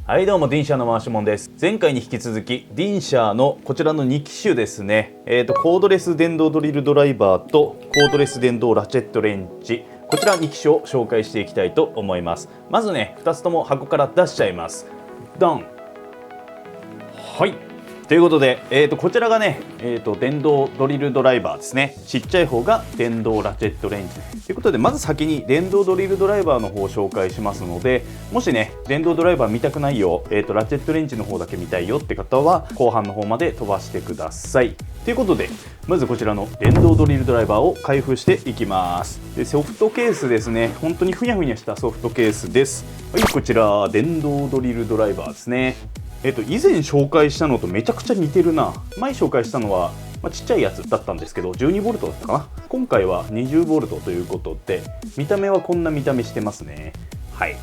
はいどうも、ディンシャーのマーシュモンです。前回に引き続きディンシャーのこちらの2機種ですね、コードレス電動ドリルドライバーとコードレス電動ラチェットレンチ、こちら2機種を紹介していきたいと思います。まずね、2つとも箱から出しちゃいます。ドン。はい、ということで、こちらがね、電動ドリルドライバーですね。ちっちゃい方が電動ラチェットレンチということで、まず先に電動ドリルドライバーの方を紹介しますので、もしね電動ドライバー見たくないよ、ラチェットレンチの方だけ見たいよって方は後半の方まで飛ばしてください。ということで、まずこちらの電動ドリルドライバーを開封していきます。で、ソフトケースですね。本当にふにゃふにゃしたソフトケースです。はい、こちら電動ドリルドライバーですね。以前紹介したのとめちゃくちゃ似てるな。前紹介したのは、ちっちゃいやつだったんですけど 12V だったかな。今回は 20V ということで、見た目はこんな見た目してますね。はい、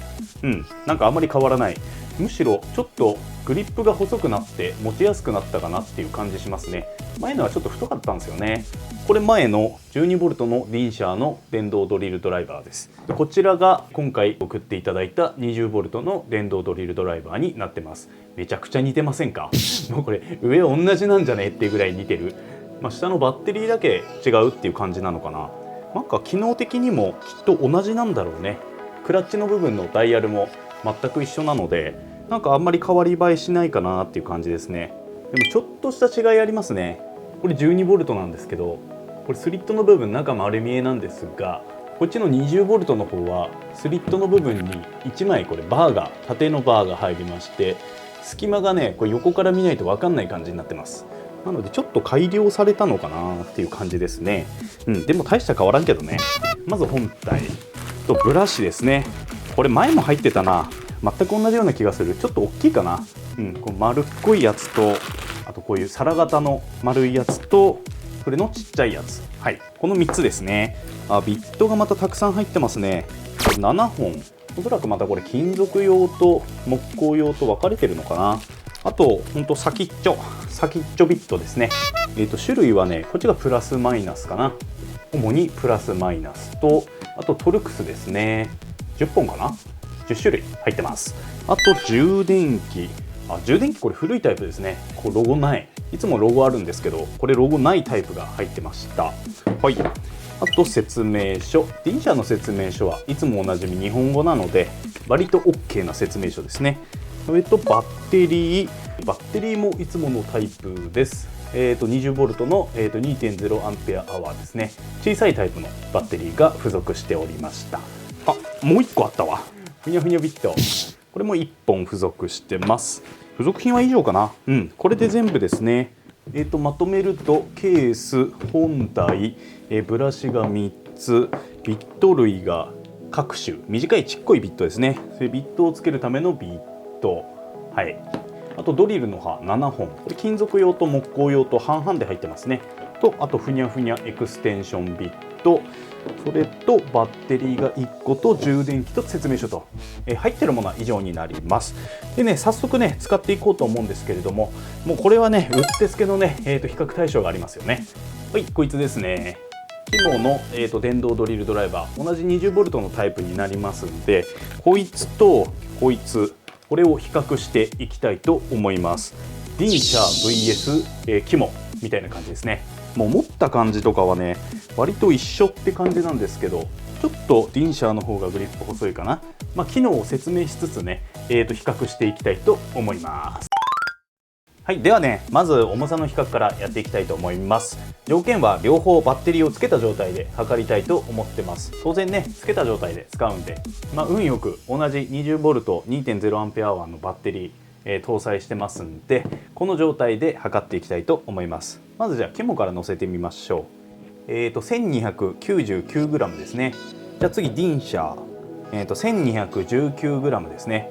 なんかあまり変わらない。むしろちょっとグリップが細くなって持ちやすくなったかなっていう感じしますね。前のはちょっと太かったんですよね。これ前の 12V のディンシャーの電動ドリルドライバーです。こちらが今回送っていただいた 20V の電動ドリルドライバーになってます。めちゃくちゃ似てませんか？もうこれ上同じなんじゃねっていうぐらい似てる。下のバッテリーだけ違うっていう感じなのかな。なんか機能的にもきっと同じなんだろうね。クラッチの部分のダイヤルも全く一緒なので、なんかあんまり変わり映えしないかなっていう感じですね。でもちょっとした違いありますね。これ 12V なんですけど、これスリットの部分中丸見えなんですが、こっちの 20V の方はスリットの部分に1枚これバーが縦のバーが入りまして、隙間がねこれ横から見ないと分かんない感じになってます。なのでちょっと改良されたのかなっていう感じですね。でも大した変わらんけどね。まず本体とブラシですね。これ前も入ってたな。全く同じような気がする。ちょっと大きいかな。この丸っこいやつと、あとこういう皿型の丸いやつと、それのちっちゃいやつ。はい、この3つですね。ビットがまたたくさん入ってますね。7本。おそらくまたこれ金属用と木工用と分かれてるのかな。あとほんと先っちょビットですね。種類はねこっちがプラスマイナスかな。主にプラスマイナスと、あとトルクスですね。10本かな。10種類入ってます。あと充電器。充電器これ古いタイプですね。これロゴない。いつもロゴあるんですけど、これロゴないタイプが入ってました。はい。あと説明書。ディンシャーの説明書はいつもおなじみ日本語なので割と OK な説明書ですね。それとバッテリーもいつものタイプです。20V の、2.0A ですね。小さいタイプのバッテリーが付属しておりました。もう1個あったわ。ふにゃふにゃビット。これも1本付属してます。付属品は以上かな。これで全部ですね。まとめるとケース、本体、ブラシが3つ、ビット類が各種、短いちっこいビットですね。それビットをつけるためのビット、はい、あとドリルの刃7本、これ金属用と木工用と半々で入ってますね。と、あとふにゃふにゃエクステンションビット、それとバッテリーが1個と充電器と説明書と、入ってるものは以上になります。でね、早速ね使っていこうと思うんですけれども、もうこれはねうってつけのね、比較対象がありますよね。はい、こいつですね。キモの、電動ドリルドライバー、同じ 20V のタイプになりますんで、こいつとこいつ、これを比較していきたいと思います。ディンシャー VS、キモみたいな感じですね。もう持った感じとかはね割と一緒って感じなんですけど、ちょっとディンシャーの方がグリップ細いかな。機能を説明しつつね、比較していきたいと思います。はい、ではね、まず重さの比較からやっていきたいと思います。条件は両方バッテリーをつけた状態で測りたいと思ってます。当然ね、つけた状態で使うんで、運よく同じ 20V 2.0A のバッテリー、搭載してますんで、この状態で測っていきたいと思います。まずじゃあキモから乗せてみましょう。1299g ですね。じゃあ次ディンシャー、1219g ですね。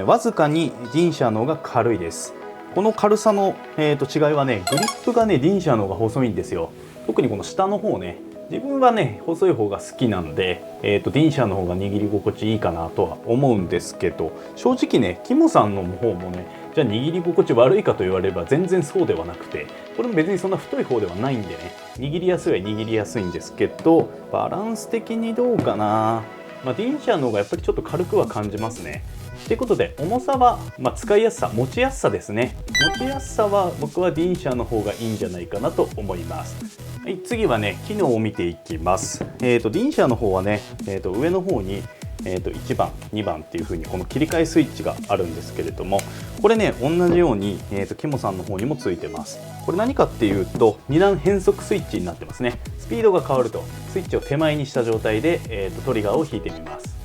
わずかにディンシャーの方が軽いです。この軽さの、違いはね、グリップがねディンシャーの方が細いんですよ。特にこの下の方ね、自分はね細い方が好きなんで、ディンシャーの方が握り心地いいかなとは思うんですけど、正直ねキモさんの方もね、じゃあ握り心地悪いかと言われれば全然そうではなくて、これも別にそんな太い方ではないんでね、握りやすいは握りやすいんですけど、バランス的にどうかな。ディンシャーの方がやっぱりちょっと軽くは感じますね。ということで重さは、使いやすさ、持ちやすさですね。持ちやすさは僕はディンシャーの方がいいんじゃないかなと思います。はい、次はね機能を見ていきます。ディンシャーの方はね、上の方に1番2番っていう風にこの切り替えスイッチがあるんですけれども、これね同じように、キモさんの方にもついてます。これ何かっていうと2段変速スイッチになってますね。スピードが変わるとスイッチを手前にした状態で、トリガーを引いてみます。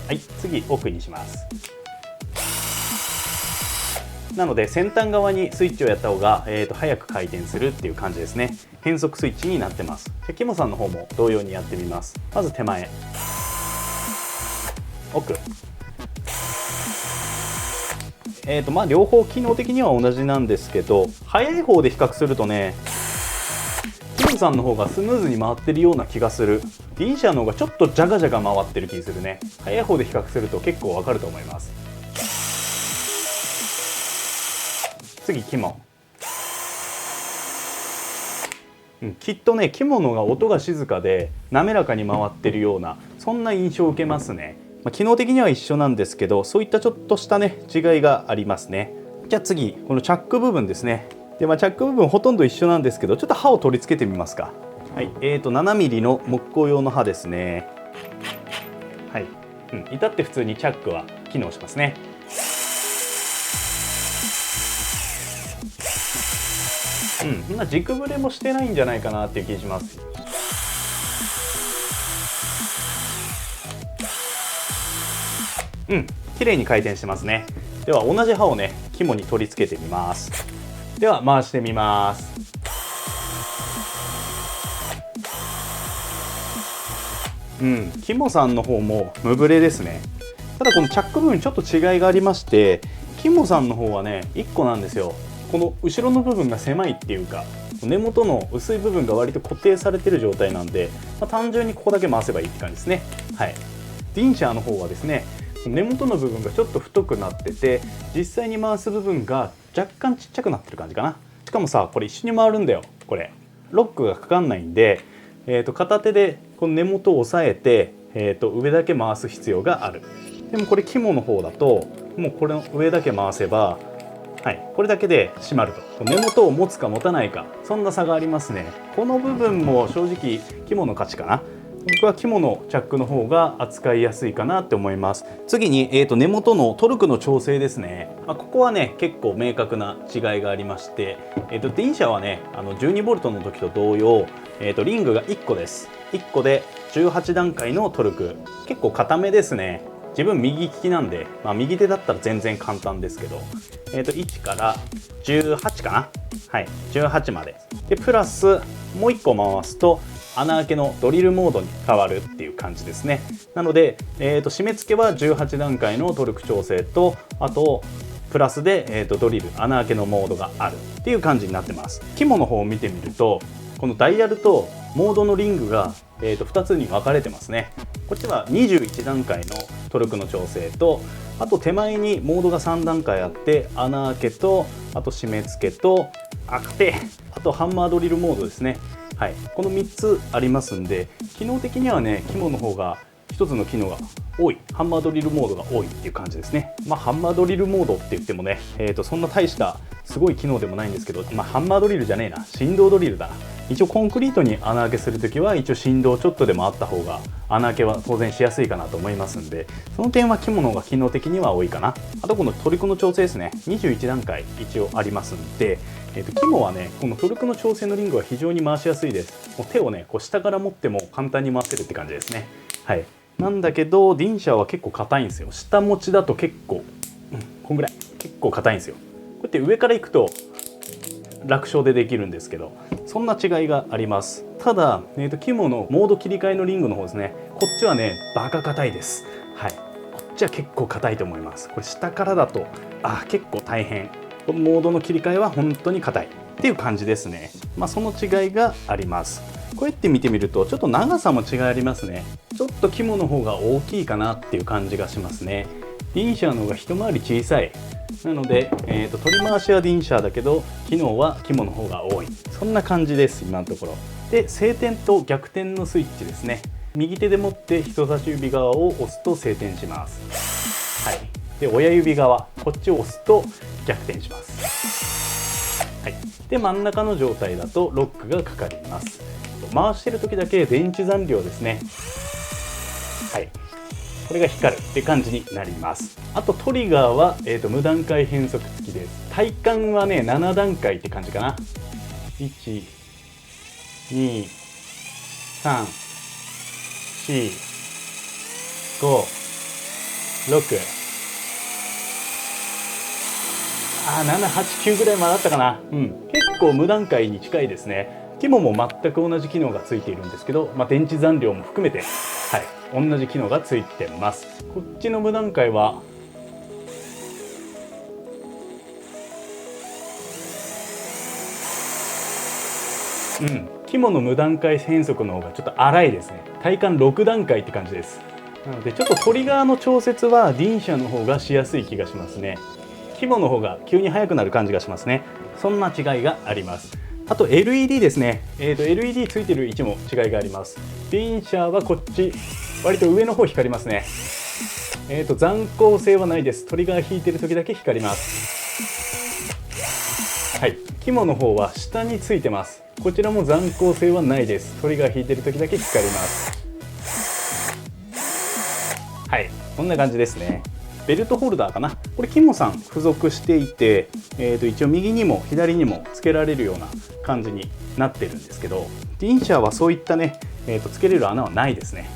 はい、次奥にします。なので先端側にスイッチをやった方が、早く回転するっていう感じですね。変速スイッチになってます。じゃあキモさんの方も同様にやってみます。まず手前、奥、両方機能的には同じなんですけど、速い方で比較するとねキモさんの方がスムーズに回ってるような気がする。ディンシャーの方がちょっとジャガジャガ回ってる気するね。速い方で比較すると結構わかると思います。次キモ、きっとねキモのが音が静かで滑らかに回ってるようなそんな印象を受けますね。機能的には一緒なんですけど、そういったちょっとしたね違いがありますね。じゃあ次このチャック部分ですね。で、チャック部分ほとんど一緒なんですけど、ちょっと刃を取り付けてみますか。はい、7ミリの木工用の刃ですね。はい、至って普通にチャックは機能しますね。そんな軸ブレもしてないんじゃないかなっていう気がします。綺麗に回転してますね。では同じ刃をね肝に取り付けてみます。では回してみます。キモさんの方も無ブレですね。ただこのチャック部分ちょっと違いがありまして、キモさんの方はね1個なんですよ。この後ろの部分が狭いっていうか、根元の薄い部分が割と固定されてる状態なんで、単純にここだけ回せばいいって感じですね。はい。ディンシャーの方はですね、根元の部分がちょっと太くなってて、実際に回す部分が若干ちっちゃくなってる感じかな。しかもさ、これ一緒に回るんだよ。これロックがかかんないんで、片手でこの根元を押さえて、上だけ回す必要がある。でもこれ肝の方だともうこれの上だけ回せば、はい、これだけで閉まると。根元を持つか持たないか、そんな差がありますね。この部分も正直肝の勝ちかな。僕は肝のチャックの方が扱いやすいかなって思います。次に、根元のトルクの調整ですね。ここはね結構明確な違いがありまして、ディンシャーはね12V の時と同様、リングが1個です。1個で18段階のトルク、結構固めですね。自分右利きなんで、右手だったら全然簡単ですけど、1から18かな。はい、18まで。でプラスもう1個回すと穴開けのドリルモードに変わるっていう感じですね。なので、締め付けは18段階のトルク調整と、あとプラスで、ドリル穴開けのモードがあるっていう感じになってます。肝の方を見てみると、このダイヤルとモードのリングが、2つに分かれてますね。こっちは21段階のトルクの調整と、あと手前にモードが3段階あって、穴開けと、あと締め付けとあとハンマードリルモードですね。はい、この3つありますんで、機能的にはね肝の方が1つの機能が多い、ハンマードリルモードが多いっていう感じですね。ハンマードリルモードって言ってもね、そんな大したすごい機能でもないんですけど、ハンマードリルじゃねえな、振動ドリルだな。一応コンクリートに穴開けするときは一応振動ちょっとでもあった方が穴開けは当然しやすいかなと思いますんで、その点は肝の方が機能的には多いかな。あとこのトルクの調整ですね、21段階一応ありますんで、肝はねこのトルクの調整のリングは非常に回しやすいです。もう手をねこう下から持っても簡単に回せるって感じですね。はい。なんだけどディンシャーは結構硬いんですよ。下持ちだと結構、こんぐらい結構硬いんですよ。こうやって上からいくと楽勝でできるんですけど、そんな違いがあります。ただ、肝のモード切り替えのリングの方ですね、こっちはねバカ硬いです。はい、こっちは結構硬いと思います。これ下からだと結構大変。このモードの切り替えは本当に硬いっていう感じですね。その違いがあります。こうやって見てみるとちょっと長さも違いありますね。ちょっと肝の方が大きいかなっていう感じがしますね。ディンシャーの方が一回り小さい。なので、取り回しはディンシャーだけど機能は肝の方が多い、そんな感じです今のところ。で晴天と逆転のスイッチですね。右手で持って人差し指側を押すと晴天します。はい、で親指側こっちを押すと逆転します。はい、で真ん中の状態だとロックがかかります。回してる時だけ電池残量ですね。はい、これが光るって感じになります。あとトリガーは、無段階変速付きです。体感はね7段階って感じかな。1、2、3、4、5、6、7、8、9ぐらいまであったかな。結構無段階に近いですね。肝も全く同じ機能がついているんですけど、電池残量も含めて、同じ機能がついてます。こっちの無段階は肝の無段階変速の方がちょっと荒いですね。体感6段階って感じです。なのでちょっとトリガーの調節はディンシャの方がしやすい気がしますね。肝の方が急に速くなる感じがしますね。そんな違いがあります。あと LED ですね。LED ついてる位置も違いがあります。ディンシャはこっち割と上の方光りますね。残光性はないです。トリガー引いてる時だけ光ります。はい、肝の方は下についてます。こちらも残光性はないです。トリガー引いてる時だけ光ります。はい、こんな感じですね。ベルトホルダーかな。これキモさん付属していて、一応右にも左にもつけられるような感じになってるんですけど、ディンシャーはそういったね、つけれる穴はないですね。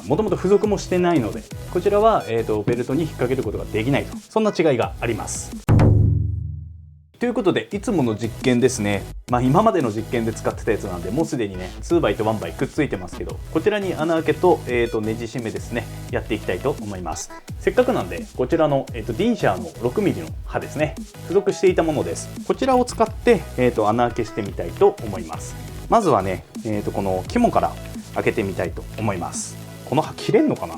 もともと付属もしてないので、こちらは、ベルトに引っ掛けることができないと、そんな違いがあります。ということでいつもの実験ですね。今までの実験で使ってたやつなんでもうすでにね2倍と1倍くっついてますけど、こちらに穴開けと、ネジ締めですねやっていきたいと思います。せっかくなんでこちらの、ディンシャーの 6mm の刃ですね、付属していたものです。こちらを使って、穴開けしてみたいと思います。まずはね、この肝から開けてみたいと思います。この刃切れんのかな。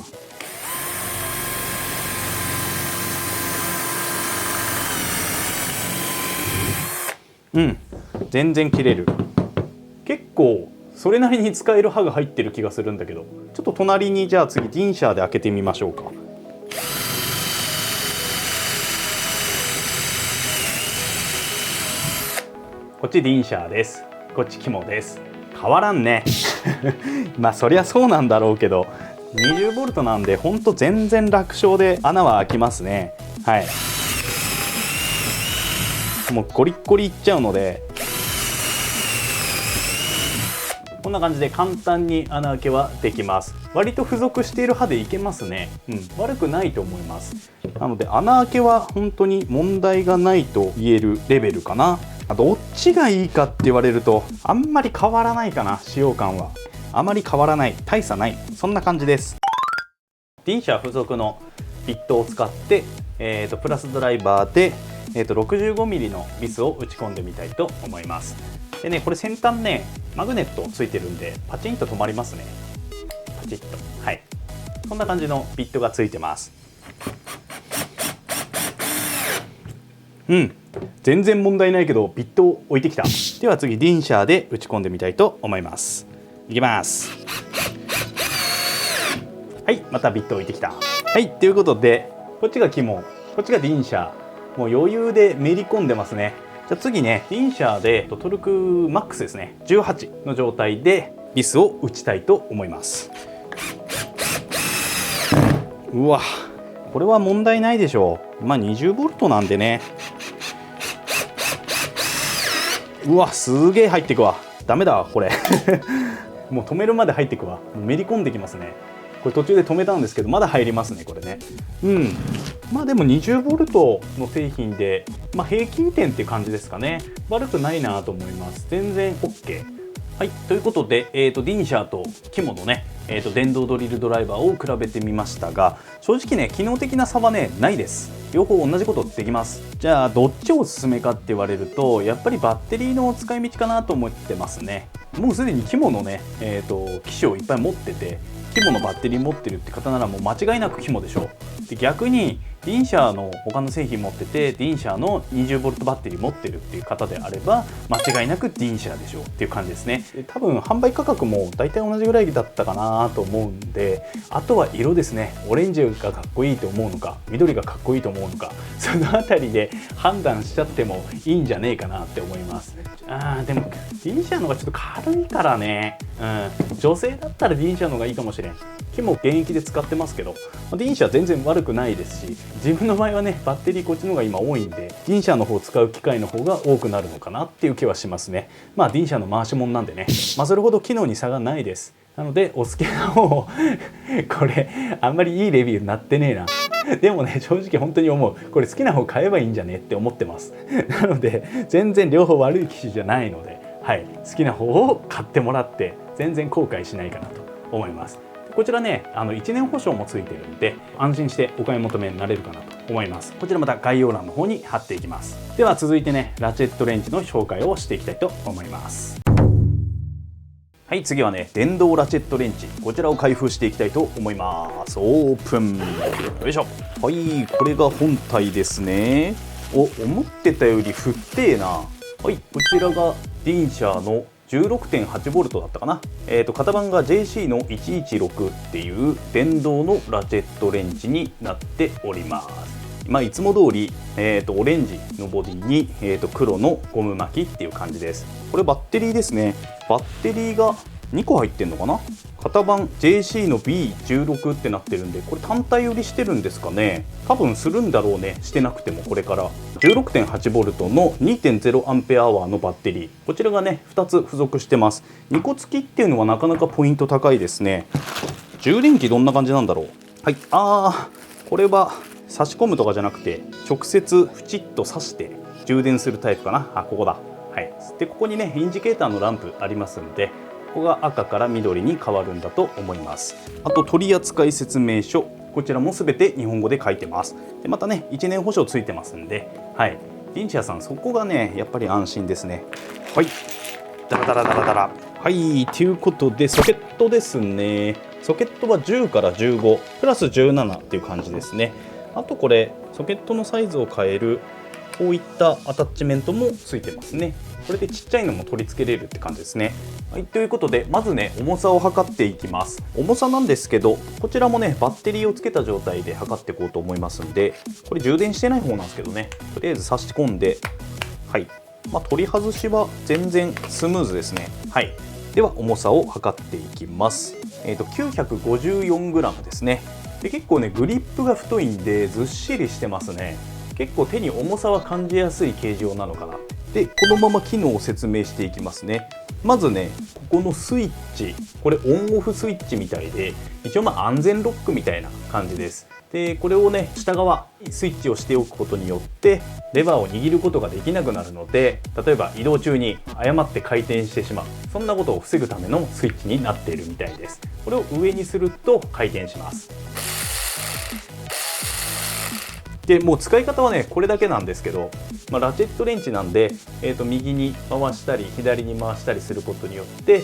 全然切れる。結構それなりに使える刃が入ってる気がするんだけど、ちょっと隣にじゃあ次ディンシャーで開けてみましょうか。こっちディンシャーです。こっち肝です。変わらんねそりゃそうなんだろうけど 20V なんでほんと全然楽勝で穴は開きますね。はい、もうゴリッゴリいっちゃうので、こんな感じで簡単に穴開けはできます。割と付属している刃でいけますね。悪くないと思います。なので穴開けは本当に問題がないと言えるレベルかな。どっちがいいかって言われるとあんまり変わらないかな。使用感はあまり変わらない、大差ない、そんな感じです。ディンシャー付属のビットを使って、プラスドライバーで、65mm のビスを打ち込んでみたいと思います。でね、これ先端ねマグネットついてるんでパチンと止まりますね。パチッと。はい、こんな感じのビットがついてます。全然問題ないけどビットを置いてきた。では次ディンシャーで打ち込んでみたいと思います。いきます。はい、またビット置いてきた。はい、ということでこっちが肝、こっちがディンシャー。もう余裕でめり込んでますね。じゃあ次ね、ディンシャーでトルクマックスですね、18の状態でビスを打ちたいと思います。うわ、これは問題ないでしょう。20V なんでね。うわ、すげえ入ってくわ。ダメだわこれもう止めるまで入ってくわ。もうめり込んできますね。これ途中で止めたんですけどまだ入りますねこれね。でも 20V の製品で、平均点っていう感じですかね。悪くないなと思います。全然 OK。はい、ということで、ディンシャーと肝のね、電動ドリルドライバーを比べてみましたが、正直ね機能的な差はねないです。両方同じことできます。じゃあどっちをおすすめかって言われるとやっぱりバッテリーの使い道かなと思ってますね。もうすでに肝のね、機種をいっぱい持ってて、肝のバッテリー持ってるって方ならもう間違いなく肝でしょう。で逆にディンシャーの他の製品持ってて、ディンシャーの 20V バッテリー持ってるっていう方であれば間違いなくディンシャーでしょうっていう感じですね。多分販売価格も大体同じぐらいだったかなと思うんで、あとは色ですね。オレンジがかっこいいと思うのか、緑がかっこいいと思うのか、そのあたりで判断しちゃってもいいんじゃねえかなって思います。でもディンシャーの方がちょっと軽いからね、女性だったらディンシャーの方がいいかもしれん。木も現役で使ってますけど、ディンシャー全然悪くないですし、自分の場合はねバッテリーこっちの方が今多いんで、ディンシャーの方を使う機会の方が多くなるのかなっていう気はしますね。ディンシャーの回し物なんでね、それほど機能に差がないです。なのでお好きな方をこれあんまりいいレビューになってねえな。でもね、正直本当に思う。これ好きな方買えばいいんじゃねって思ってます。なので全然両方悪い機種じゃないので、好きな方を買ってもらって全然後悔しないかなと思います。こちらね、1年保証もついてるんで、安心してお買い求めになれるかなと思います。こちらまた概要欄の方に貼っていきます。では続いてね、ラチェットレンチの紹介をしていきたいと思います。はい、次はね、電動ラチェットレンチ、こちらを開封していきたいと思います。オープン。よいしょ。はい、これが本体ですね。思ってたより太えな。はい、こちらがディンシャーの 16.8V だったかな。型番が JC の116っていう電動のラチェットレンチになっております。いつも通り、オレンジのボディに、黒のゴム巻きっていう感じです。これバッテリーですね。バッテリーが2個入ってんのかな。型番 JC の B16 ってなってるんで、これ単体売りしてるんですかね。多分するんだろうね、してなくても。これから 16.8V の 2.0Ah のバッテリー、こちらがね2つ付属してます。2個付きっていうのはなかなかポイント高いですね。充電器どんな感じなんだろう。はい、これは差し込むとかじゃなくて直接フチッと挿して充電するタイプかな。ここだ。でここにねインジケーターのランプありますんで、ここが赤から緑に変わるんだと思います。あと取扱説明書、こちらも全て日本語で書いてます。でまたね1年保証ついてますんで、ディンシャーさんそこがねやっぱり安心ですね。ダラダラダラダラ。ということでソケットですね。ソケットは10から15プラス17っていう感じですね。あとこれソケットのサイズを変えるこういったアタッチメントもついてますね。これでちっちゃいのも取り付けれるって感じですね。ということでまずね重さを測っていきます。重さなんですけど、こちらもねバッテリーをつけた状態で測っていこうと思いますんで、これ充電してない方なんですけどね、とりあえず差し込んで、取り外しは全然スムーズですね。では重さを測っていきます。954g ですね。で結構ねグリップが太いんでずっしりしてますね。結構手に重さは感じやすい形状なのかな。でこのまま機能を説明していきますね。まずねここのスイッチ、これオンオフスイッチみたいで、一応安全ロックみたいな感じです。でこれをね下側スイッチをしておくことによってレバーを握ることができなくなるので、例えば移動中に誤って回転してしまう、そんなことを防ぐためのスイッチになっているみたいです。これを上にすると回転します。でもう使い方はねこれだけなんですけど、ラチェットレンチなんで、右に回したり左に回したりすることによって、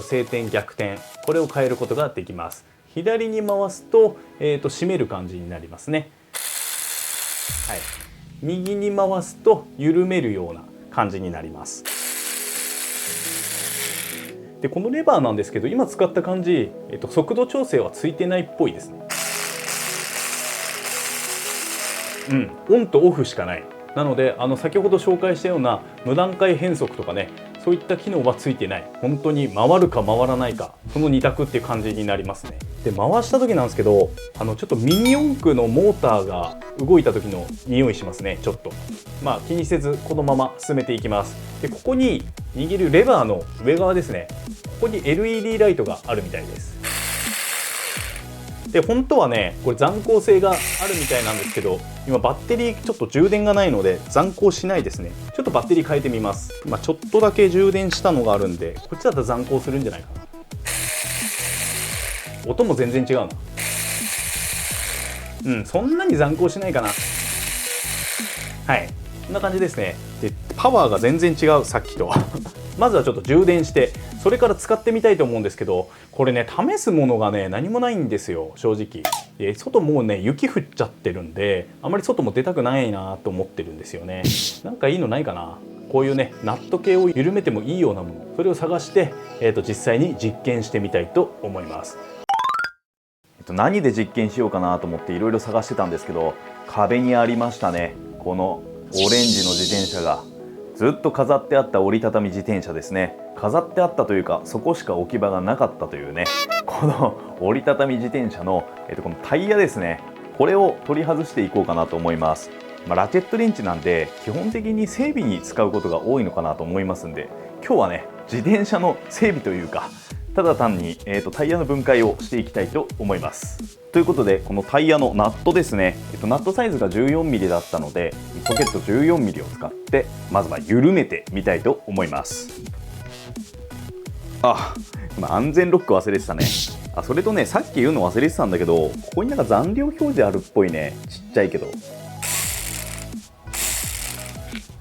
正転逆転これを変えることができます。左に回すと、締める感じになりますね。右に回すと緩めるような感じになります。でこのレバーなんですけど、今使った感じ、速度調整はついてないっぽいですね。オンとオフしかない。なので先ほど紹介したような無段階変速とかね、そういった機能はついてない。本当に回るか回らないか、その2択っていう感じになりますね。で回した時なんですけど、ちょっとミニ四駆のモーターが動いた時の匂いしますね。ちょっと気にせずこのまま進めていきます。でここに握るレバーの上側ですね、ここに LED ライトがあるみたいです。で本当はねこれ残光性があるみたいなんですけど、今バッテリーちょっと充電がないので残光しないですね。ちょっとバッテリー変えてみます。今ちょっとだけ充電したのがあるんで、こっちだったら残光するんじゃないかな。音も全然違うな。そんなに残光しないかな。こんな感じですね。でパワーが全然違う、さっきとまずはちょっと充電してそれから使ってみたいと思うんですけど、これね試すものがね何もないんですよ正直。外もうね雪降っちゃってるんであまり外も出たくないなと思ってるんですよね。なんかいいのないかな。こういうねナット系を緩めてもいいようなもの、それを探して、実際に実験してみたいと思います。何で実験しようかなと思っていろいろ探してたんですけど、壁にありましたね。このオレンジの自転車がずっと飾ってあった折りたたみ自転車ですね。飾ってあったというか、そこしか置き場がなかったというね、この折りたたみ自転車の、このタイヤですね、これを取り外していこうかなと思います。ラチェットレンチなんで基本的に整備に使うことが多いのかなと思いますんで、今日はね自転車の整備というか、ただ単に、タイヤの分解をしていきたいと思います。ということで、このタイヤのナットですね、ナットサイズが 14mm だったのでソケット 14mm を使ってまずは緩めてみたいと思います。今安全ロック忘れてたね。それとね、さっき言うの忘れてたんだけど、ここになんか残量表示あるっぽいね。ちっちゃいけど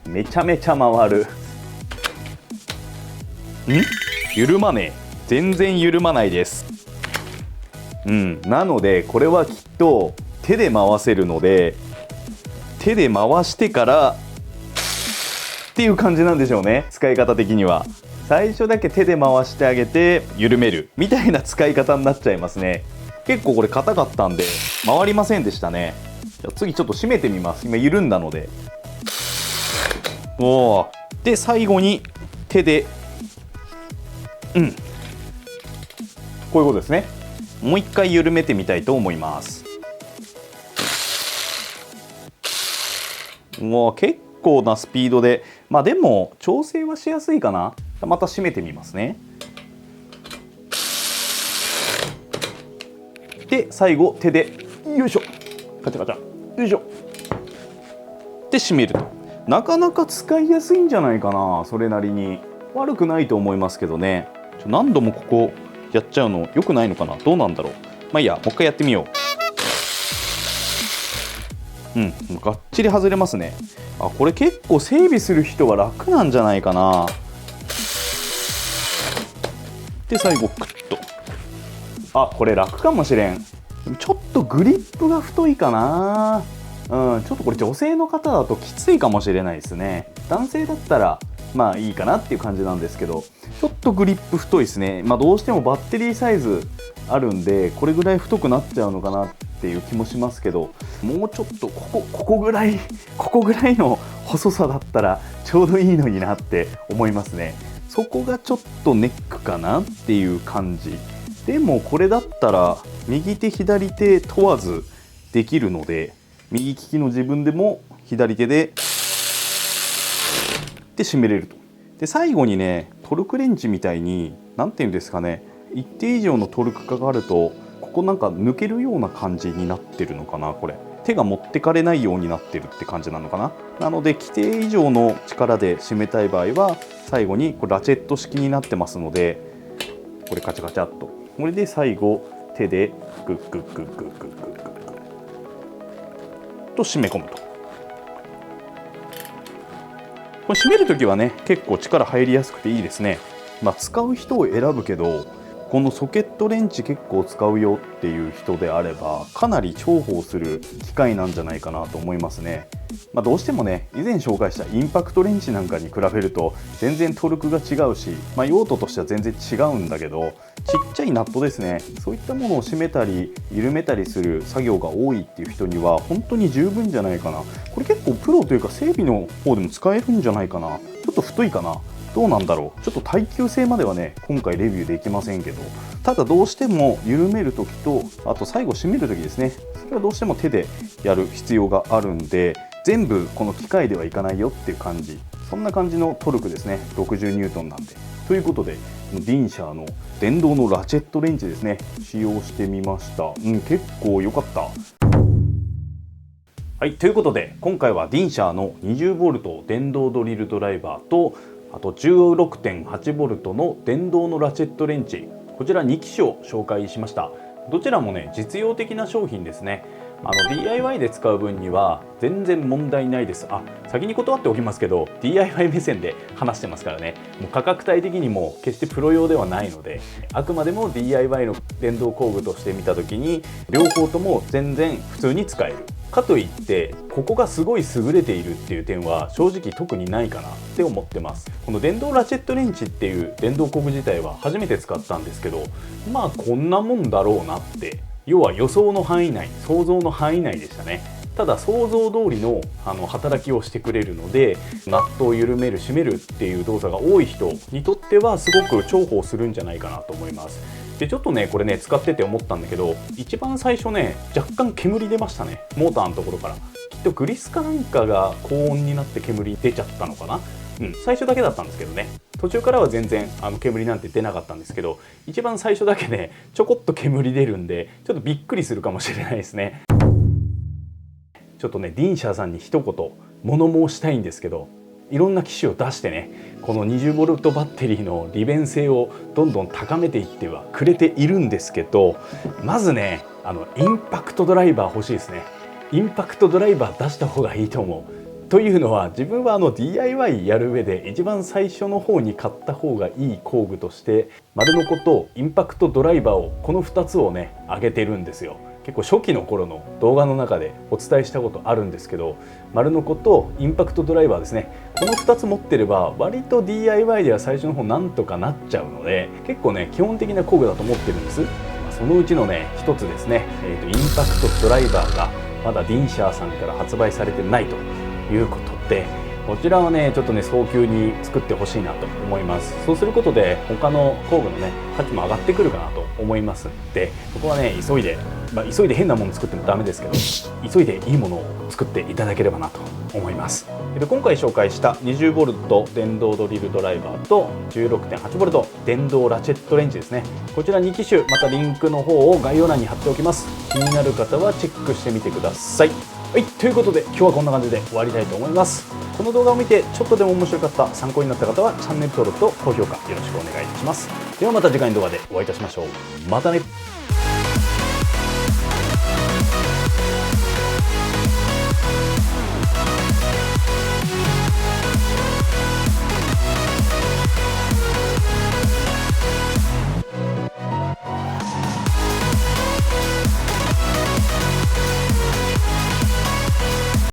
めちゃめちゃ回る。緩まねえ。全然緩まないです。なのでこれはきっと手で回せるので、手で回してからっていう感じなんでしょうね。使い方的には最初だけ手で回してあげて緩めるみたいな使い方になっちゃいますね。結構これ硬かったんで回りませんでしたね。じゃあ次ちょっと締めてみます。今緩んだので。で最後に手でこういうことですね。もう一回緩めてみたいと思います。結構なスピードで、でも調整はしやすいかな。また締めてみますね。で最後手でよいしょ、カチャカチャよいしょで締めると、なかなか使いやすいんじゃないかな。それなりに悪くないと思いますけどね。何度もここやっちゃうの良くないのかな。どうなんだろう。いいや、もう一回やってみよう。がっちり外れますね。これ結構整備する人は楽なんじゃないかな。で最後クッと、これ楽かもしれん。ちょっとグリップが太いかな。ちょっとこれ女性の方だときついかもしれないですね。男性だったらいいかなっていう感じなんですけど、ちょっとグリップ太いですね。どうしてもバッテリーサイズあるんでこれぐらい太くなっちゃうのかなっていう気もしますけど、もうちょっとここぐらいの細さだったらちょうどいいのになって思いますね。そこがちょっとネックかなっていう感じ。でもこれだったら右手左手問わずできるので、右利きの自分でも左手で締めれると。で最後にねトルクレンチみたいに何ていうんですかね、一定以上のトルクかかるとここなんか抜けるような感じになってるのかな。これ手が持ってかれないようになってるって感じなのかな。なので規定以上の力で締めたい場合は最後にこれラチェット式になってますので、これカチャカチャっと、これで最後手でグッグッグッグッグッグッグッと締め込むと。これ締めるときはね結構力入りやすくていいですね。使う人を選ぶけど、このソケットレンチ結構使うよっていう人であればかなり重宝する機械なんじゃないかなと思いますね。どうしてもね以前紹介したインパクトレンチなんかに比べると全然トルクが違うし、用途としては全然違うんだけど、ちっちゃいナットですね、そういったものを締めたり緩めたりする作業が多いっていう人には本当に十分じゃないかな。これ結構プロというか整備の方でも使えるんじゃないかな。ちょっと太いかな。どうなんだろう。ちょっと耐久性まではね今回レビューできませんけど、ただどうしても緩める時とあと最後締める時ですね、それはどうしても手でやる必要があるんで、全部この機械ではいかないよっていう感じ、そんな感じのトルクですね。60ニュートンなんで。ということでディンシャーの電動のラチェットレンチですね、使用してみました。結構良かった。はい、ということで今回はディンシャーの 20V 電動ドリルドライバーとあと 16.8V の電動のラチェットレンチ、こちら2機種を紹介しました。どちらもね実用的な商品ですね。DIY で使う分には全然問題ないです。先に断っておきますけど DIY 目線で話してますからね。もう価格帯的にも決してプロ用ではないので、あくまでも DIY の電動工具として見た時に両方とも全然普通に使える。かといってここがすごい優れているっていう点は正直特にないかなって思ってます。この電動ラチェットレンチっていう電動工具自体は初めて使ったんですけど、こんなもんだろうなって、要は予想の範囲内、想像の範囲内でしたね。ただ想像通りの働きをしてくれるので、ナットを緩める締めるっていう動作が多い人にとってはすごく重宝するんじゃないかなと思います。でちょっとねこれね使ってて思ったんだけど、一番最初ね若干煙出ましたね、モーターのところから。きっとグリスかなんかが高温になって煙出ちゃったのかな。最初だけだったんですけどね。途中からは全然煙なんて出なかったんですけど、一番最初だけねちょこっと煙出るんでちょっとびっくりするかもしれないですね。ちょっとねディンシャーさんに一言物申したいんですけど、いろんな機種を出してねこの 20V バッテリーの利便性をどんどん高めていってはくれているんですけど、まずねインパクトドライバー欲しいですね。インパクトドライバー出した方がいいと思う。というのは自分はDIY やる上で一番最初の方に買った方がいい工具として丸ノコとインパクトドライバーをこの2つをね挙げてるんですよ。結構初期の頃の動画の中でお伝えしたことあるんですけど、丸ノコとインパクトドライバーですね、この2つ持ってれば割と DIY では最初の方なんとかなっちゃうので、結構ね基本的な工具だと思ってるんです。そのうちのね一つですね、インパクトドライバーがまだディンシャーさんから発売されてないということで、こちらはねちょっとね早急に作ってほしいなと思います。そうすることで他の工具のね価値も上がってくるかなと思いますので、そこはね急いで変なもの作ってもダメですけど、急いでいいものを作っていただければなと思います。今回紹介した 20V 電動ドリルドライバーと 16.8V 電動ラチェットレンチですね、こちら2機種またリンクの方を概要欄に貼っておきます。気になる方はチェックしてみてください。はい、ということで今日はこんな感じで終わりたいと思います。この動画を見てちょっとでも面白かった、参考になった方はチャンネル登録と高評価よろしくお願いします。ではまた次回の動画でお会いいたしましょう。またね。